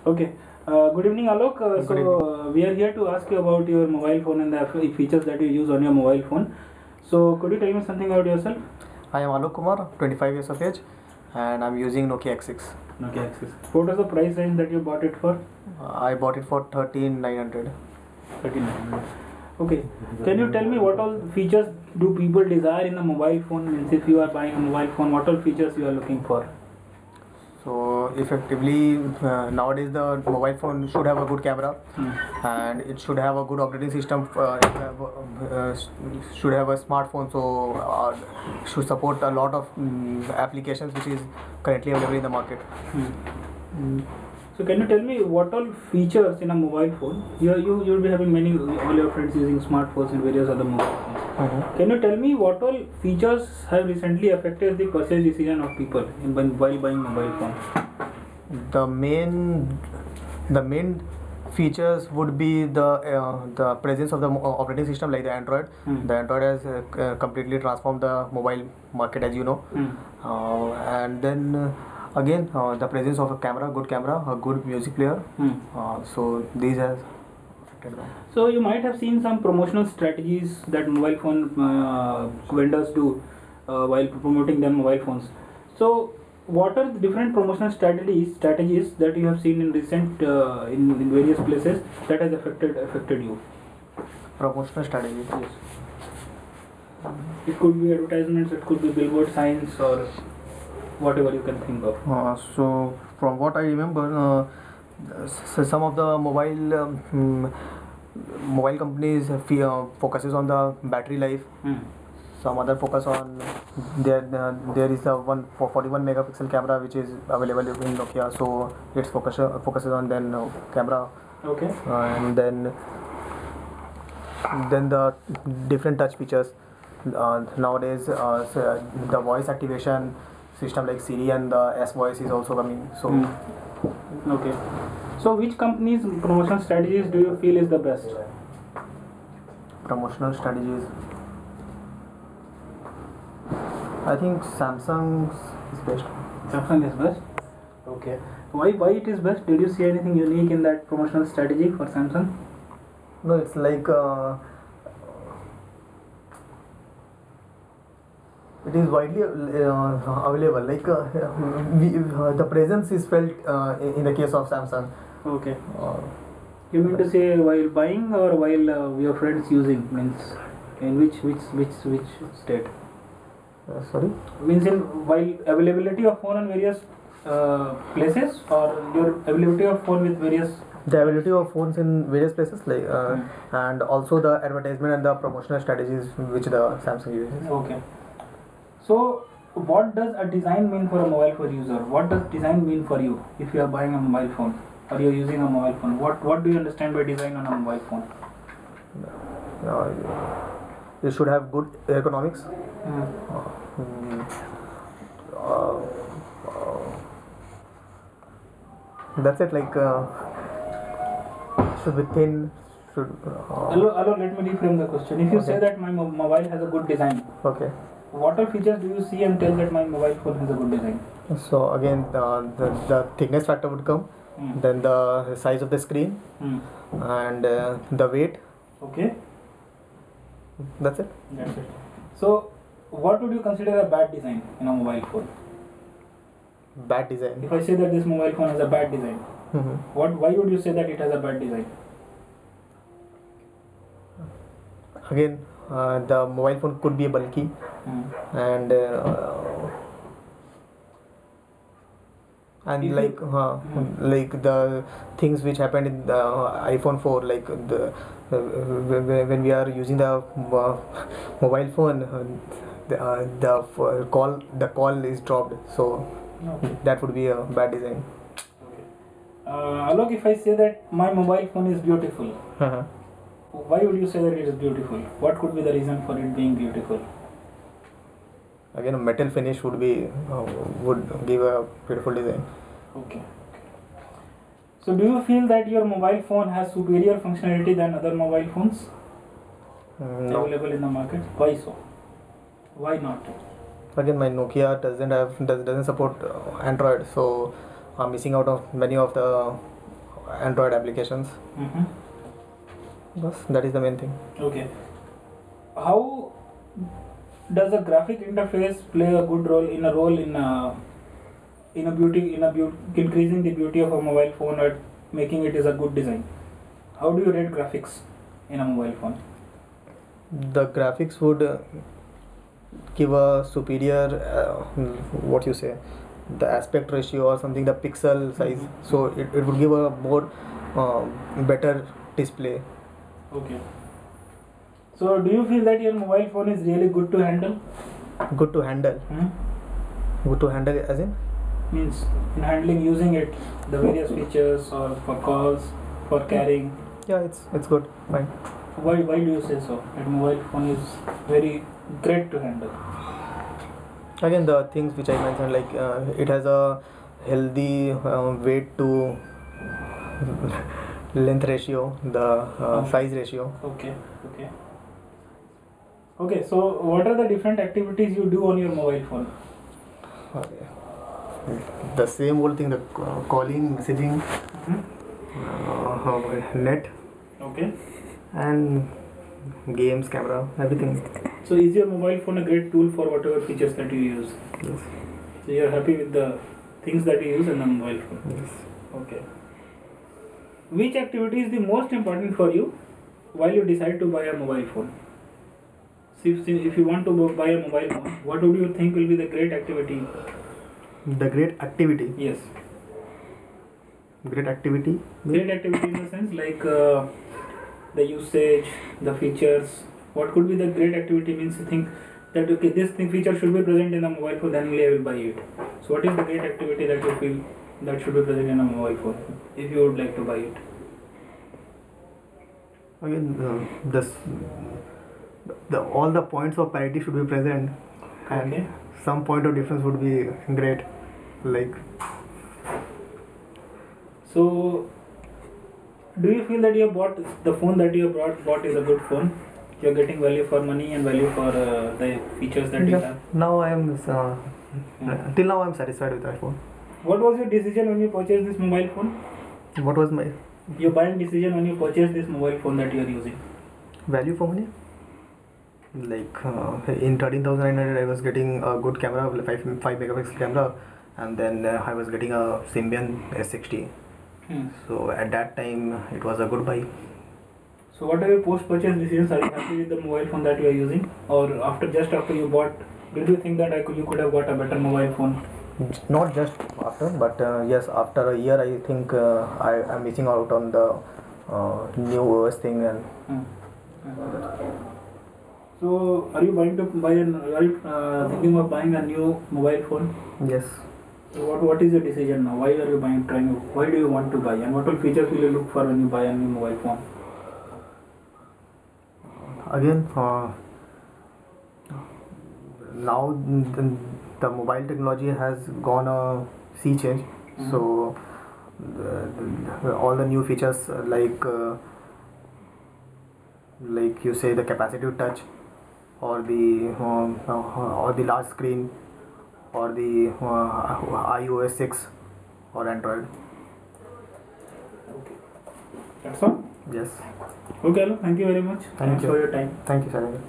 Okay. Good evening, Alok. We are here to ask you about your mobile phone and the features that you use on your mobile phone. So, could you tell me something about yourself? I am Alok Kumar, 25 years of age, and I'm using Nokia X6. Nokia Axis. What was the price range that you bought it for? I bought it for 13,900. 1300. Okay. Can you tell me what all features do people desire in a mobile phone? Means if you are buying a mobile phone, what all features you are looking for? So effectively, nowadays the mobile phone should have a good camera, and it should have a good operating system. Should have a smartphone, so should support a lot of applications which is currently available in the market. So can you tell me what all features in a mobile phone? You'll be having many all your friends using smartphones and various other mobile phones. Can you tell me what all features have recently affected the purchase decision of people while buying mobile phone? The main features would be the presence of the operating system like the Android. The Android has completely transformed the mobile market, as you know. And then again the presence of a good camera, a good music player. So these has affected them. So you might have seen some promotional strategies that mobile phone vendors do while promoting their mobile phones. So what are the different promotional strategies that you have seen in recent in various places that has affected you? Promotional strategies. Yes. It could be advertisements, it could be billboard signs, or whatever you can think of. So from what I remember, some of the mobile companies focuses on the battery life. Some other focus on there is a 41 megapixel camera which is available in Nokia, so its focuses on then camera. Okay. And then the different touch features. Nowadays so the voice activation system like Siri and the S voice is also coming. So Okay. So which company's promotional strategies do you feel is the best? promotional strategies, I think Samsung is best. Samsung is best. Okay. Why it is best? Did you see anything unique in that promotional strategy for Samsung? No, it's like it is widely available. Like the presence is felt in the case of Samsung. Okay. You mean to say while buying or while your friends using? Means in which state? Sorry. Means in while availability of phone on various places, or your availability of phone with various. The availability of phones in various places, like and also the advertisement and the promotional strategies which the Samsung uses. Okay. So, what does a design mean for a mobile phone user? What does design mean for you if you are buying a mobile phone or you are using a mobile phone? What do you understand by design on a mobile phone? You should have good ergonomics. That's it. Like should be thin. Hello, let me reframe the question. If you say that my mobile has a good design, Okay. what all features do you see and tell that my mobile phone has a good design? So again, the thickness factor would come, then the size of the screen, and the weight. Okay. That's it. That's it. So, what would you consider a bad design in a mobile phone? Bad design. If I say that this mobile phone has a bad design, why would you say that it has a bad design? Again, the mobile phone could be bulky, and like the things which happened in the iPhone 4, like when we are using the mobile phone, the call is dropped, so that would be a bad design. Alok, if I say that my mobile phone is beautiful, why would you say that it is beautiful? What could be the reason for it being beautiful? Again, a metal finish would give a beautiful design. Okay. So, do you feel that your mobile phone has superior functionality than other mobile phones No. available in the market? Why so? Why not? Again, my Nokia doesn't support Android, so I'm missing out of many of the Android applications. Mm-hmm. Bas, that is the main thing. Okay. How does a graphic interface play a good role in increasing the beauty of a mobile phone or making it as a good design? How do you rate graphics in a mobile phone? The graphics would give a superior, what you say, the aspect ratio or something, the pixel size. So it would give a more better display. Okay. So do you feel that your mobile phone is really good to handle? Good to handle. Good to handle as in? Means in handling, using it, the various features or for calls, for carrying. Yeah, it's good, fine. Why do you say so? That mobile phone is very great to handle. Again, the things which I mentioned, like it has a healthy weight to length ratio, the size ratio. Okay. So what are the different activities you do on your mobile phone? Okay. The same old thing, the calling, messaging, net. Okay. And games, camera, everything. So is your mobile phone a great tool for whatever features that you use? Yes. So you are happy with the things that you use in the mobile phone? Yes. Okay. Which activity is the most important for you while you decide to buy a mobile phone? See, if you want to buy a mobile phone, what would you think will be the great activity? The great activity? Yes. Great activity? Great activity in the sense like the usage, the features. What could be the great activity? Means you think that okay, this feature should be present in a mobile phone, then only I will buy it. So what is the great activity that you feel that should be present in a mobile phone if you would like to buy it? Again, all the points of parity should be present, and Okay. some point of difference would be great. Like, so do you feel that you bought the phone that you bought is a good phone? You're getting value for money and value for the features that you have. Now I am till now I am satisfied with that phone. What was your decision when you purchased this mobile phone? What was my Your buying decision when you purchased this mobile phone that you are using? value for money? Like in 13,900 I was getting a good camera, 5 megapixel camera, and then I was getting a Symbian S60. So at that time it was a good buy. So what are your post-purchase decisions? Are you happy with the mobile phone that you are using, or just after you bought, did you think that you could have got a better mobile phone? Not just after, but yes, after a year I think I am missing out on the new OS thing. And So are you are you thinking of buying a new mobile phone? yes. So what is your decision now? Why are you why do you want to buy, and what all features will you look for when you buy a new mobile phone? Again, now the mobile technology has gone a sea change. So all the new features like you say, the capacitive touch, or the large screen, or the iOS 6 or Android. Okay. That's all? Yes. Okay, thank you very much. Thank Thanks you for your time. Thank you, Sajid.